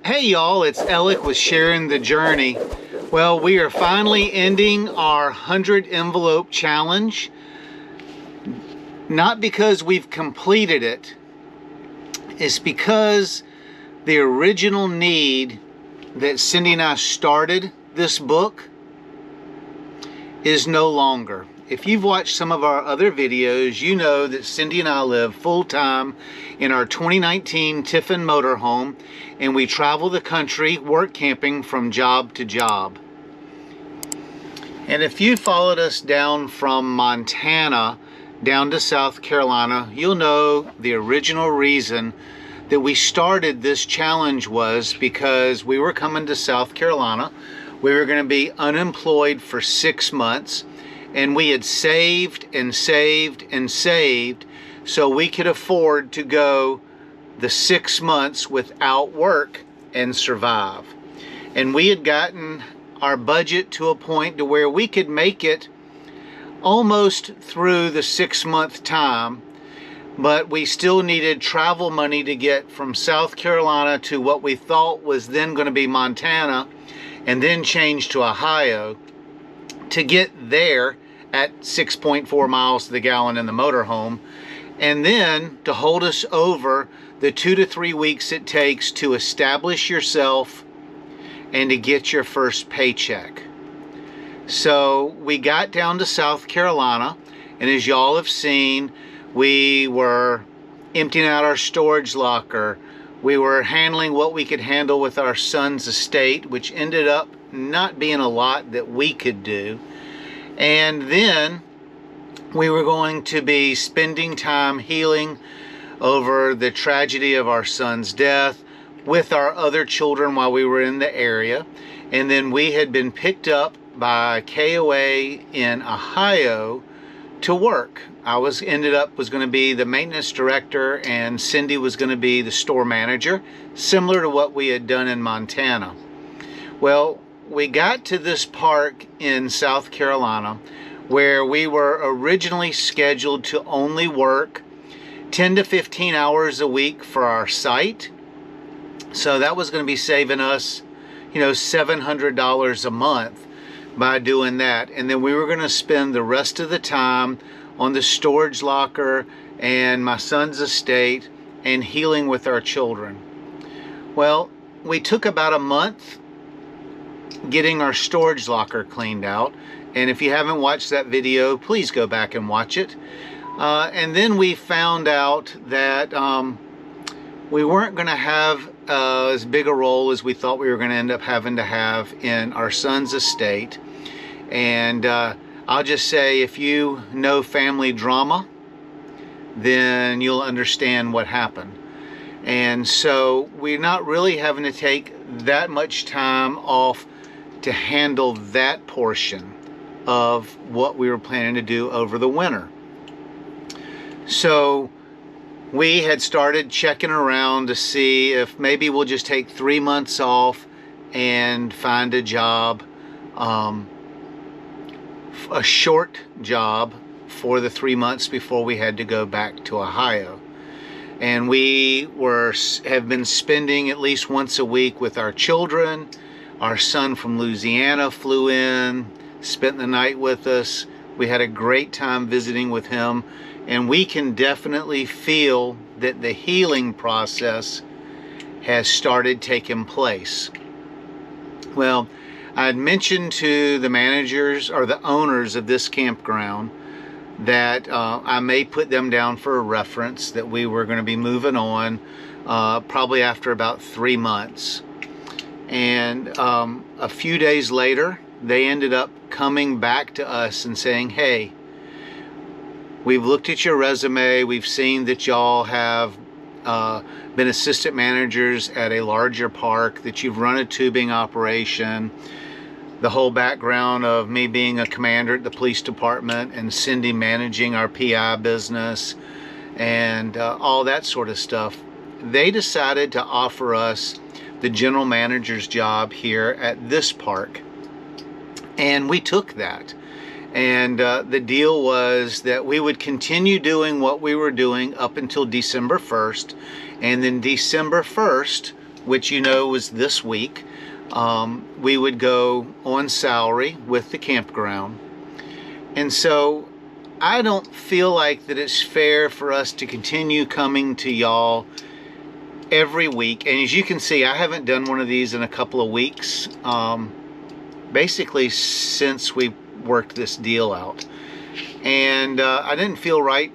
Hey y'all, it's Alec with Sharing the Journey. Well, we are finally ending our 100 envelope challenge. Not because we've completed it, it's because the original need that Cindy and I started this book is no longer. If you've watched some of our other videos, you know that Cindy and I live full-time in our 2019 Tiffin motorhome, and we travel the country work camping from job to job. And if you followed us down from Montana down to South Carolina, you'll know the original reason that we started this challenge was because we were coming to South Carolina. We were going to be unemployed for 6 months, and we had saved and saved and saved so we could afford to go the 6 months without work and survive. And we had gotten our budget to a point to where we could make it almost through the 6-month time, but we still needed travel money to get from South Carolina to what we thought was then going to be Montana, and then change to Ohio to get there at 6.4 miles to the gallon in the motorhome, and then to hold us over the 2 to 3 weeks it takes to establish yourself and to get your first paycheck. So we got down to South Carolina, and as y'all have seen, we were emptying out our storage locker. We were handling what we could handle with our son's estate, which ended up not being a lot that we could do. And then we were going to be spending time healing over the tragedy of our son's death with our other children while we were in the area. And then we had been picked up by KOA in Ohio to work. I was going to be the maintenance director, and Cindy was going to be the store manager, similar to what we had done in Montana. Well, we got to this park in South Carolina where we were originally scheduled to only work 10 to 15 hours a week for our site. So that was going to be saving us, $700 a month by doing that. And then we were going to spend the rest of the time on the storage locker and my son's estate and healing with our children. Well, we took about a month getting our storage locker cleaned out, and if you haven't watched that video, please go back and watch it. And then we found out that we weren't going to have as big a role as we thought we were going to end up having to have in our son's estate. And I'll just say, if you know family drama, then you'll understand what happened. And so we're not really having to take that much time off to handle that portion of what we were planning to do over the winter. So we had started checking around to see if maybe we'll just take 3 months off and find a job, a short job for the 3 months before we had to go back to Ohio. And we have been spending at least once a week with our children. Our son from Louisiana flew in, spent the night with us. We had a great time visiting with him, and we can definitely feel that the healing process has started taking place. Well, I had mentioned to the managers or the owners of this campground that I may put them down for a reference, that we were going to be moving on probably after about 3 months. And a few days later, they ended up coming back to us and saying, hey, we've looked at your resume. We've seen that y'all have been assistant managers at a larger park, that you've run a tubing operation, the whole background of me being a commander at the police department and Cindy managing our PI business and all that sort of stuff. They decided to offer us the general manager's job here at this park, and we took that. And the deal was that we would continue doing what we were doing up until December 1st, and then December 1st which you know was this week, we would go on salary with the campground. And so I don't feel like that it's fair for us to continue coming to y'all every week. And as you can see, I haven't done one of these in a couple of weeks, basically since we worked this deal out. And I didn't feel right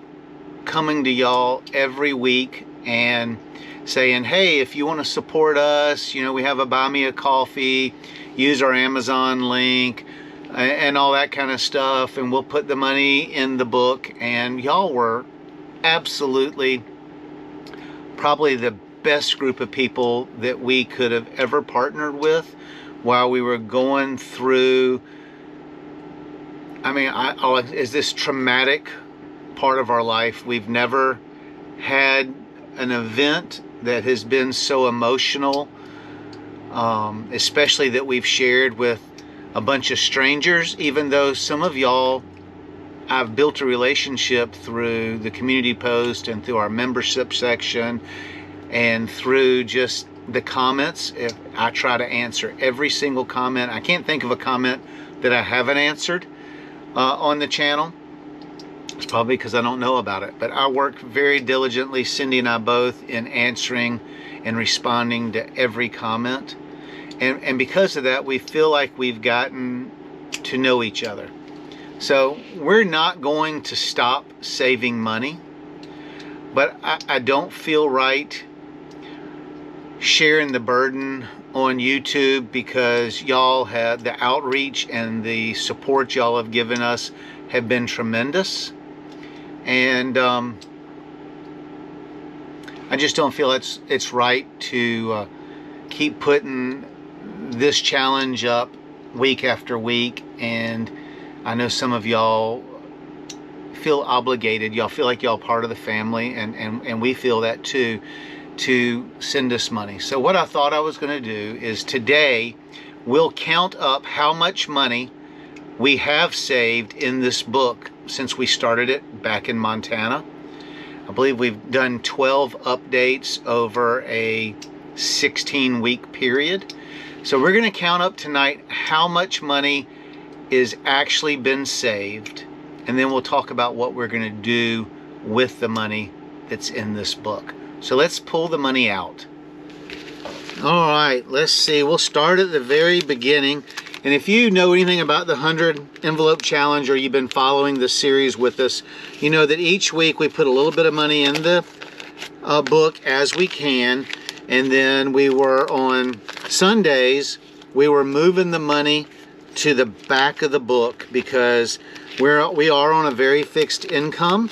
coming to y'all every week and saying, hey, if you want to support us, you know, we have a buy me a coffee, use our Amazon link, and all that kind of stuff, and we'll put the money in the book. And y'all were absolutely probably the best group of people that we could have ever partnered with while we were going through, I mean, is this traumatic part of our life. We've never had an event that has been so emotional, especially that we've shared with a bunch of strangers, even though some of y'all I've built a relationship through the community post and through our membership section and through just the comments. If I try to answer every single comment. I can't think of a comment that I haven't answered on the channel. It's probably because I don't know about it, but I work very diligently, Cindy and I both, in answering and responding to every comment. And because of that, we feel like we've gotten to know each other. So we're not going to stop saving money, but I don't feel right sharing the burden on YouTube, because y'all have the outreach and the support y'all have given us have been tremendous. And I just don't feel it's right to keep putting this challenge up week after week. And I know some of y'all feel obligated. Y'all feel like y'all part of the family, and we feel that too, to send us money. So what I thought I was going to do is today we'll count up how much money we have saved in this book since we started it back in Montana. I believe we've done 12 updates over a 16-week period. So we're going to count up tonight how much money is actually been saved, and then we'll talk about what we're going to do with the money that's in this book. So let's pull the money out. All right, let's see. We'll start at the very beginning. And if you know anything about the 100 envelope challenge, or you've been following this series with us, you know that each week we put a little bit of money in the book as we can. And then we were on Sundays, we were moving the money to the back of the book, because we are on a very fixed income,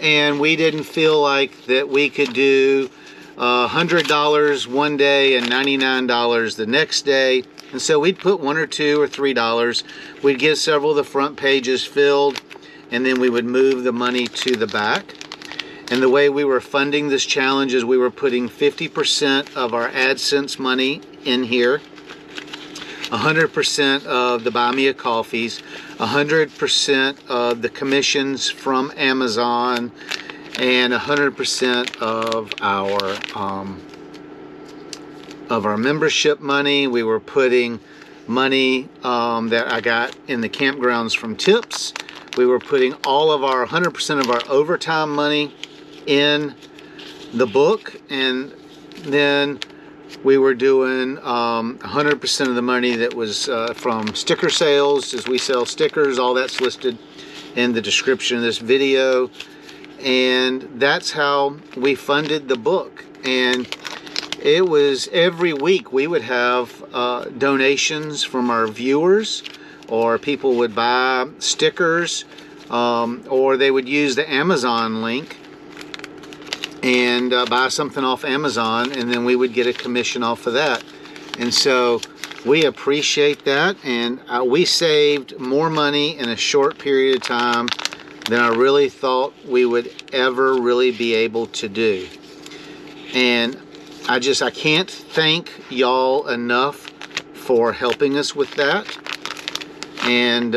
and we didn't feel like that we could do $100 one day and $99 the next day. And so we'd put $1 or $2 or $3. We'd get several of the front pages filled, and then we would move the money to the back. And the way we were funding this challenge is we were putting 50% of our AdSense money in here, 100% of the Buy Me a Coffees, 100% of the commissions from Amazon, and 100% of our membership money. We were putting money that I got in the campgrounds from tips. We were putting all of our 100% of our overtime money in the book, and then we were doing 100% of the money that was from sticker sales, as we sell stickers. All that's listed in the description of this video. And that's how we funded the book. And it was every week we would have donations from our viewers, or people would buy stickers, or they would use the Amazon link and buy something off Amazon, and then we would get a commission off of that. And so we appreciate that, and we saved more money in a short period of time than I really thought we would ever really be able to do. And I can't thank y'all enough for helping us with that, and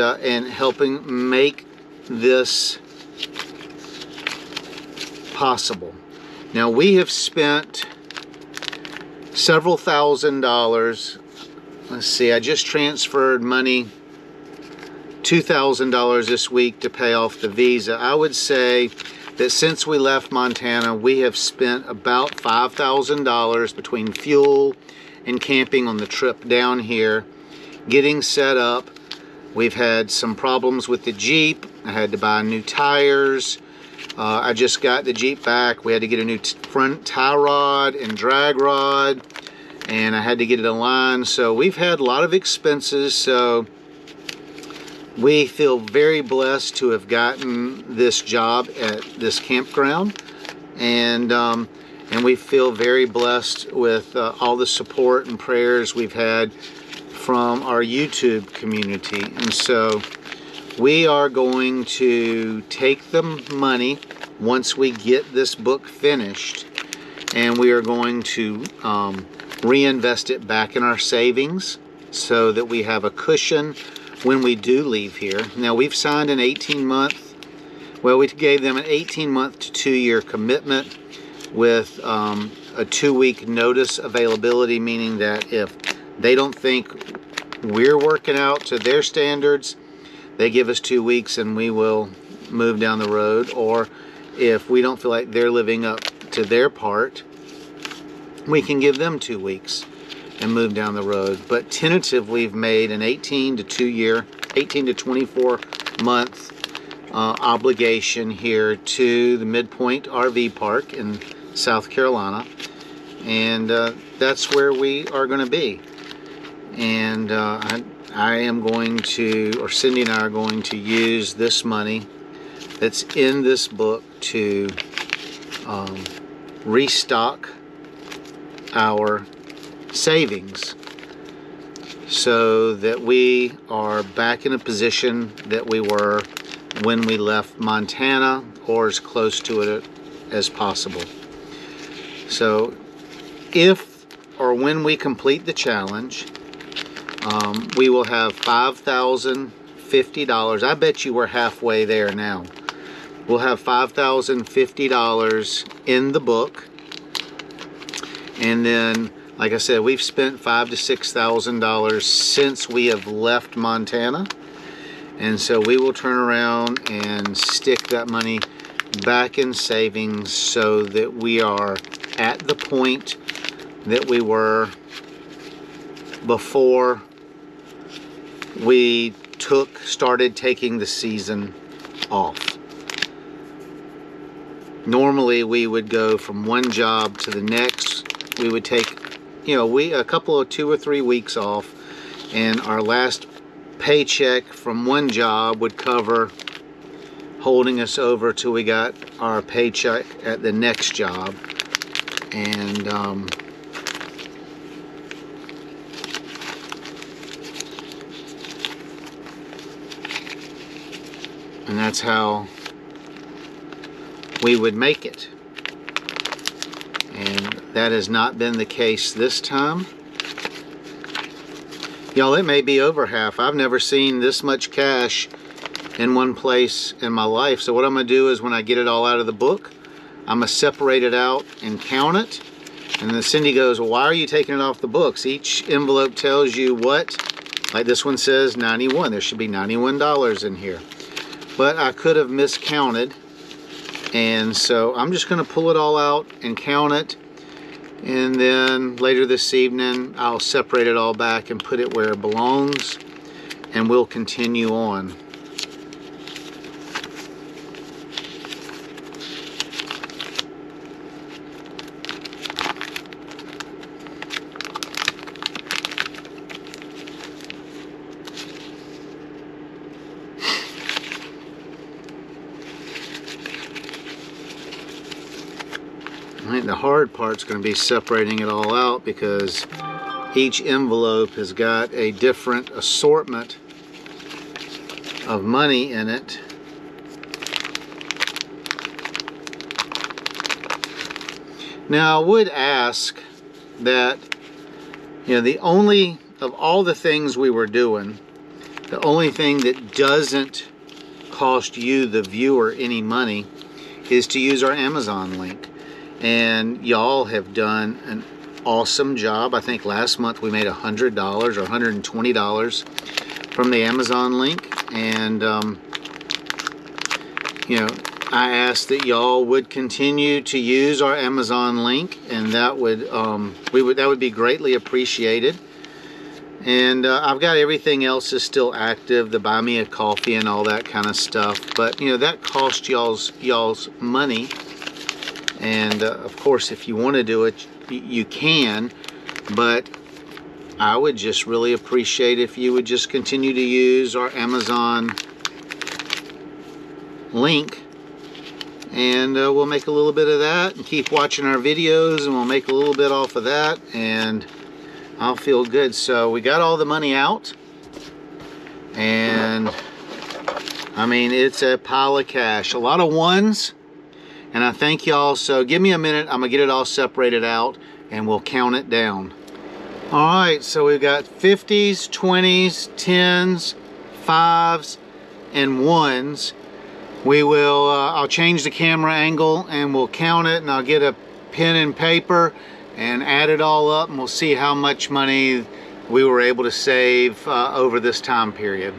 helping make this possible. Now, we have spent several $1,000s. Let's see, I just transferred money, $2,000 this week to pay off the visa. I would say that since we left Montana, we have spent about $5,000 between fuel and camping on the trip down here, getting set up. We've had some problems with the Jeep. I had to buy new tires. I just got the Jeep back. We had to get a new front tie rod and drag rod, and I had to get it aligned. So we've had a lot of expenses. So we feel very blessed to have gotten this job at this campground, and we feel very blessed with all the support and prayers we've had from our YouTube community. And so we are going to take the money once we get this book finished, and we are going to reinvest it back in our savings so that we have a cushion when we do leave here. Now, we've signed an 18-month, well, we gave them an 18-month to 2-year commitment with a 2-week notice availability, meaning that if they don't think we're working out to their standards, they give us 2 weeks and we will move down the road. Or if we don't feel like they're living up to their part, we can give them 2 weeks and move down the road. But tentatively, we've made an 18 to 24 month obligation here to the Midpoint RV Park in South Carolina, and that's where we are going to be. And I am going to, or Cindy and I are going to use this money that's in this book to restock our savings so that we are back in a position that we were when we left Montana, or as close to it as possible. So if or when we complete the challenge, we will have $5,050. I bet you we're halfway there now. We'll have $5,050 in the book. And then, like I said, we've spent $5,000 to $6,000 since we have left Montana. And so we will turn around and stick that money back in savings so that we are at the point that we were before we started taking the season off. Normally we would go from one job to the next. We would take, a couple of 2 or 3 weeks off, and our last paycheck from one job would cover holding us over till we got our paycheck at the next job. And that's how we would make it. And that has not been the case this time. Y'all, it may be over half. I've never seen this much cash in one place in my life. So what I'm going to do is, when I get it all out of the book, I'm going to separate it out and count it. And then Cindy goes, well, why are you taking it off the books? Each envelope tells you what. Like this one says 91. There should be $91 in here. But I could have miscounted. And so I'm just going to pull it all out and count it. And then later this evening, I'll separate it all back and put it where it belongs. And we'll continue on. I think the hard part's going to be separating it all out, because each envelope has got a different assortment of money in it. Now I would ask that, the only, of all the things we were doing, the only thing that doesn't cost you, the viewer, any money is to use our Amazon link. And y'all have done an awesome job. I think last month we made $100 or $120 from the Amazon link, and you know, I asked that y'all would continue to use our Amazon link, and that would be greatly appreciated. And I've got everything else is still active, the buy me a coffee and all that kind of stuff. But you know, that costs y'all's money. And of course, if you want to do it, you can. But I would just really appreciate if you would just continue to use our Amazon link. And we'll make a little bit of that and keep watching our videos, and we'll make a little bit off of that, and I'll feel good. So we got all the money out, and I mean, it's a pile of cash, a lot of ones, and I thank y'all. So give me a minute, I'm gonna get it all separated out and we'll count it down. All right, so we've got 50s, 20s, 10s, 5s, and 1s. We will, I'll change the camera angle and we'll count it, and I'll get a pen and paper and add it all up, and we'll see how much money we were able to save over this time period.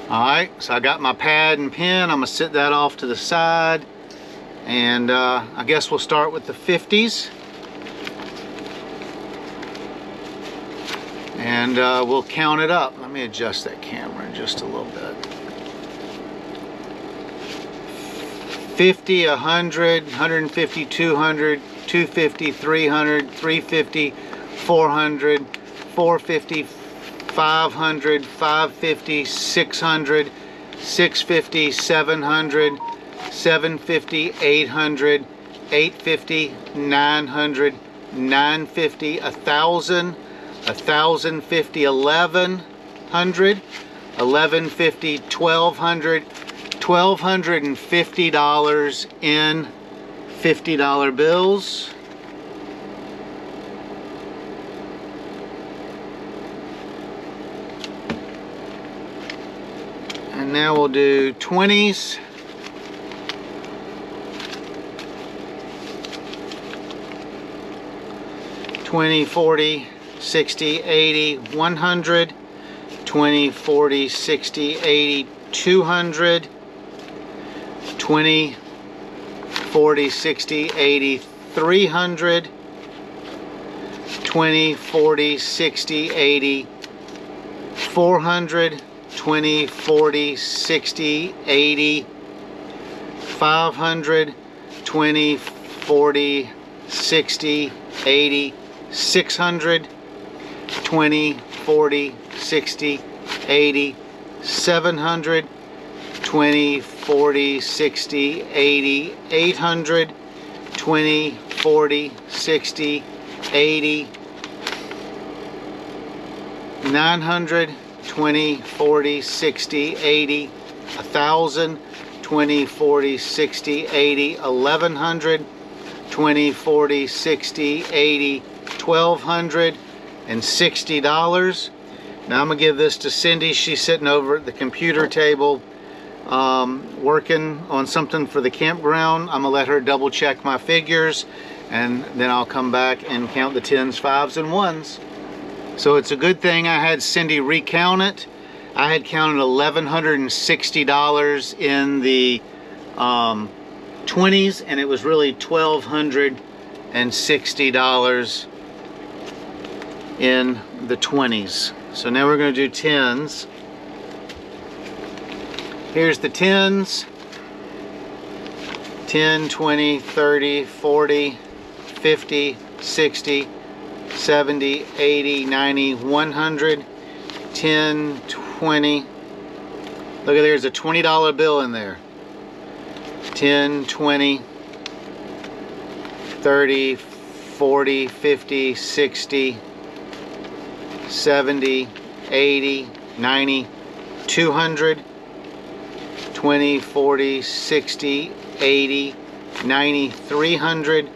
All right, so I got my pad and pen. I'm gonna sit that off to the side, and I guess we'll start with the 50s. And we'll count it up. Let me adjust that camera just a little bit. 50, 100, 150, 200, 250, 300, 350, 400, 450, 500, 550, 600, 650, 700, 750, 800, 850, 900, 950, 1,000, 1,050, 1,100, 1,150, 1,200, $1,250 in $50 bills. And now we'll do 20s. $20, $40, $60, $80, $100, $20, $40, $60, $80, $200, $20, $40, $60, $80, $300, $20, $40, $60, $80, $400, $20, $40, $60, $80, $500, $20, $40, $60, $80, $600, $20, $40, $60, $80, $700, $20, $40, $60, $80, $800, $20, $40, $60, $80, $900, $20, $40, $60, $80, $1,000, $20, $40, $60, $80, $1,100, $20, $40, $60, $80, $1,260. Now I'm gonna give this to Cindy. She's sitting over at the computer table working on something for the campground. I'm gonna let her double check my figures, and then I'll come back and count the 10s, 5s, and 1s. So it's a good thing I had Cindy recount it. I had counted $1,160 in the 20s, and it was really $1,260 in the 20s. So now we're going to do 10s. Here's the 10s. 10, 20, 30, 40, 50, 60, 70, 80, 90, 100, 10, 20. Look at, there's a $20 bill in there. 10, 20, 30, 40, 50, 60, 70, 80, 90, 200, 20, 40, 60, 80, 90, 300,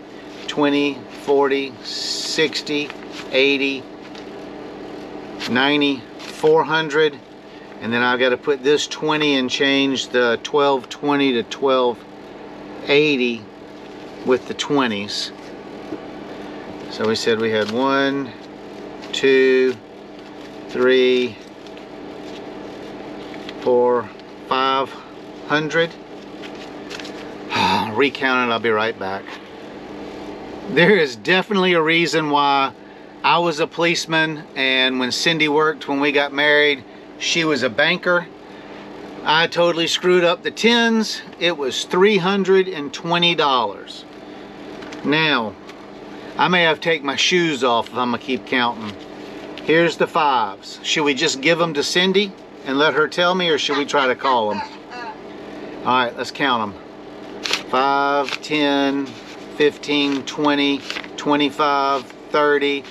20, 40, 60, 80, 90, 400, and then I've got to put this 20 and change the 1220 to 1280 with the 20s. So So we said we had 1, 2, 3, 4, 500. Recount it, I'll be right back. There is definitely a reason why I was a policeman, and when Cindy worked, when we got married, she was a banker. I totally screwed up the tens. It was $320. Now, I may have to take my shoes off if I'm gonna keep counting. Here's the fives. Should we just give them to Cindy and let her tell me, or should we try to call them? All right, let's count them. 5, 10, 15, 20, 25, 30,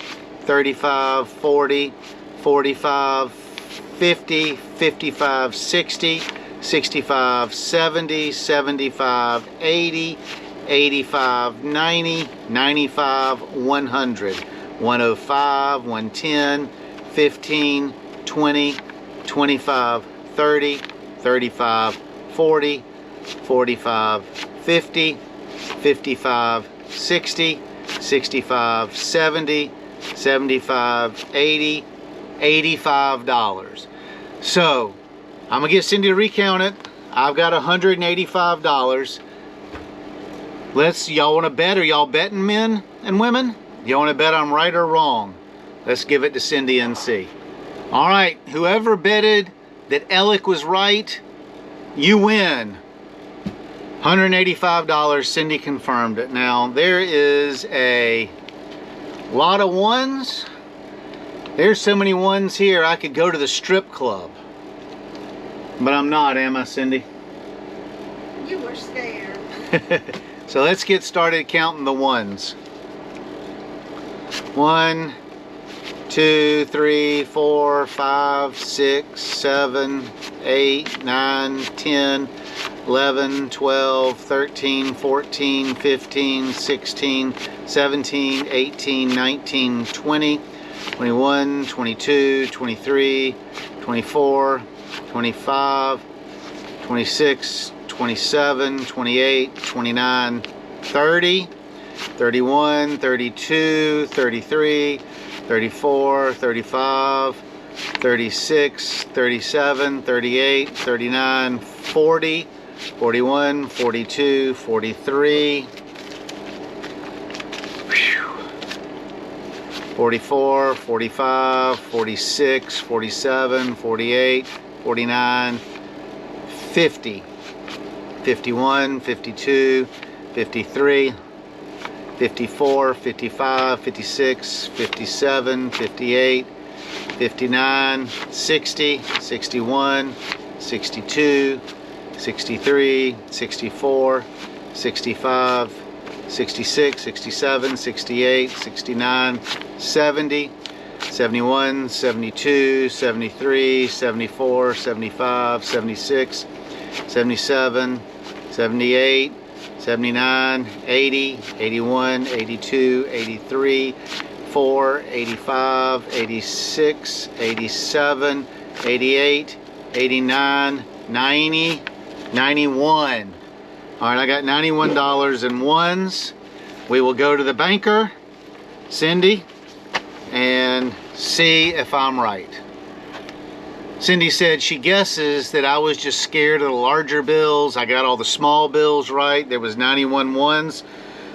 35, 40, 45, 50, 55, 60, 65, 70, 75, 80, 85, 90, 95, 100, 105, 110, 15, 20, 25, 30, 35, 40, 45, 50, 55, 60, 65, 70, 75, 80, $85. So I'm gonna get Cindy to recount it. I've got $185. Y'all want to bet? Are y'all betting, men and women? Y'all want to bet I'm right or wrong? Let's give it to Cindy and see. All right, whoever betted that Alec was right, you win. $185. Cindy confirmed it. Now there is a lot of ones. There's so many ones here, I could go to the strip club. But I'm not, am I, Cindy? You were scared. So let's get started counting the ones. 1, 2, 3, 4, 5, 6, 7, 8, 9, 10, 11, 12, 13, 14, 15, 16, 17, 18, 19, 20, 21, 22, 23, 24, 25, 26, 27, 28, 29, 30, 31, 32, 33, 34, 35, 36, 37, 38, 39, 40, 41, 42, 43, 44, 45, 46, 47, 48, 49, 50, 51, 52, 53, 54, 55, 56, 57, 58, 59, 60, 61, 62, 63, 64, 65, 66, 67, 68, 69, 70, 71, 72, 73, 74, 75, 76, 77, 78, 79, 80, 81, 82, 83, 4, 85, 86, 87, 88, 89, 90, 91. All right, I got $91 in ones. We will go to the banker, Cindy, and see if I'm right. Cindy said she guesses that I was just scared of the larger bills. I got all the small bills right. There was 91 ones.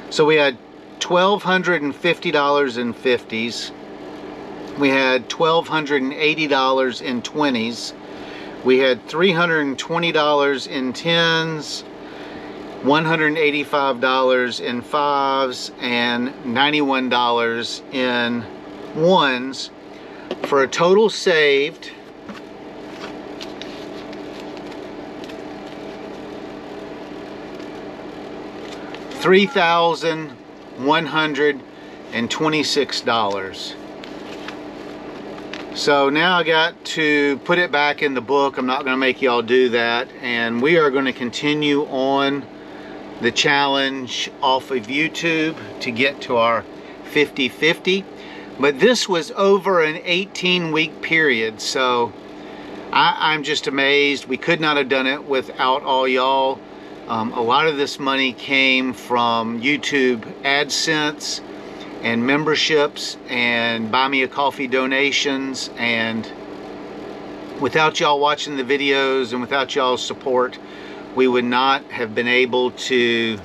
So we had $1,250 in 50s. We had $1,280 in 20s. We had $320 in 10s, $185 in 5s, and $91 in 1s, for a total saved $3,126. So now I got to put it back in the book. I'm not going to make y'all do that, and we are going to continue on the challenge off of YouTube to get to our 50-50. But this was over an 18-week period, so I'm just amazed. We could not have done it without all y'all. A lot of this money came from YouTube AdSense and memberships and buy me a coffee donations. And without y'all watching the videos and without y'all's support, we would not have been able to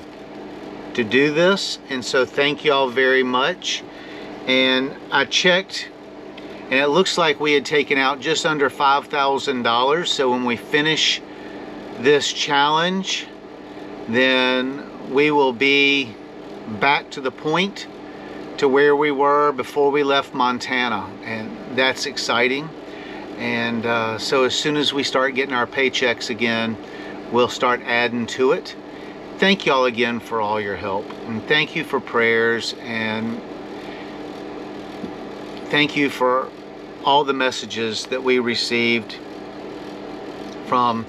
do this. And so thank y'all very much. And I checked, and it looks like we had taken out just under $5,000. So when we finish this challenge, then we will be back to the point to where we were before we left Montana, and that's exciting. And so as soon as we start getting our paychecks again, we'll start adding to it. Thank y'all again for all your help, and thank you for prayers, and thank you for all the messages that we received from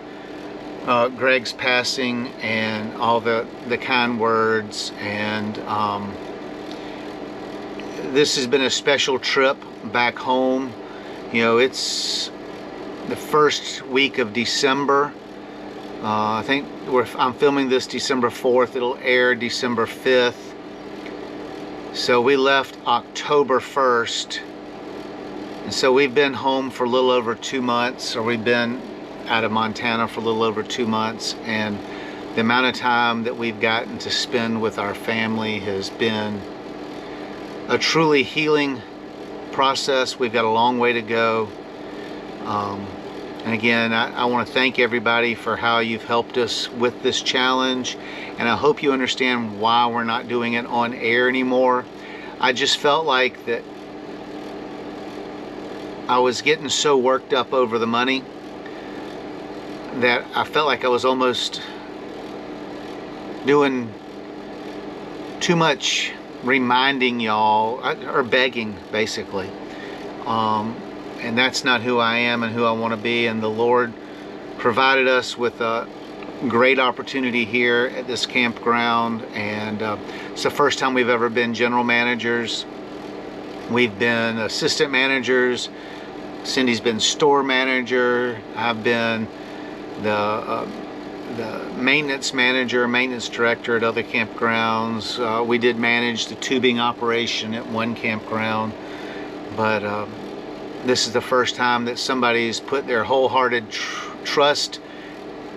Greg's passing, and all the kind words. And this has been a special trip back home. You know, it's the first week of December. I think I'm filming this December 4th. It'll air December 5th. So we left October 1st. And so we've been home for a little over 2 months, or we've been out of Montana for a little over 2 months. And the amount of time that we've gotten to spend with our family has been a truly healing process. We've got a long way to go. And again, I want to thank everybody for how you've helped us with this challenge. And I hope you understand why we're not doing it on air anymore. I just felt like that I was getting so worked up over the money that I felt like I was almost doing too much reminding y'all, or begging, basically. And that's not who I am and who I want to be. And the Lord provided us with a great opportunity here at this campground. And it's the first time we've ever been general managers. We've been assistant managers. Cindy's been store manager. I've been the maintenance manager, maintenance director at other campgrounds. We did manage the tubing operation at one campground. But this is the first time that somebody's put their wholehearted trust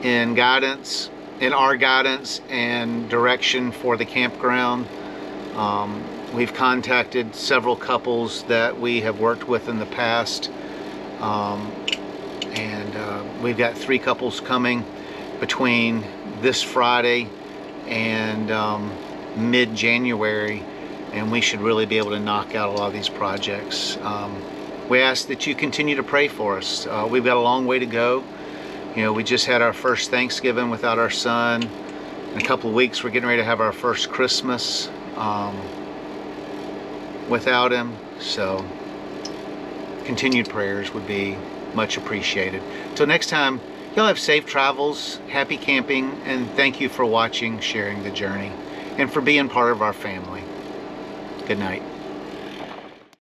in guidance, in our guidance and direction for the campground. We've contacted several couples that we have worked with in the past. We've got 3 couples coming between this Friday and mid-January, and we should really be able to knock out a lot of these projects. We ask that you continue to pray for us. We've got a long way to go. You know, we just had our first Thanksgiving without our son. In a couple of weeks, we're getting ready to have our first Christmas without him. So continued prayers would be much appreciated. Till next time, y'all have safe travels, happy camping, and thank you for watching, sharing the journey, and for being part of our family. Good night.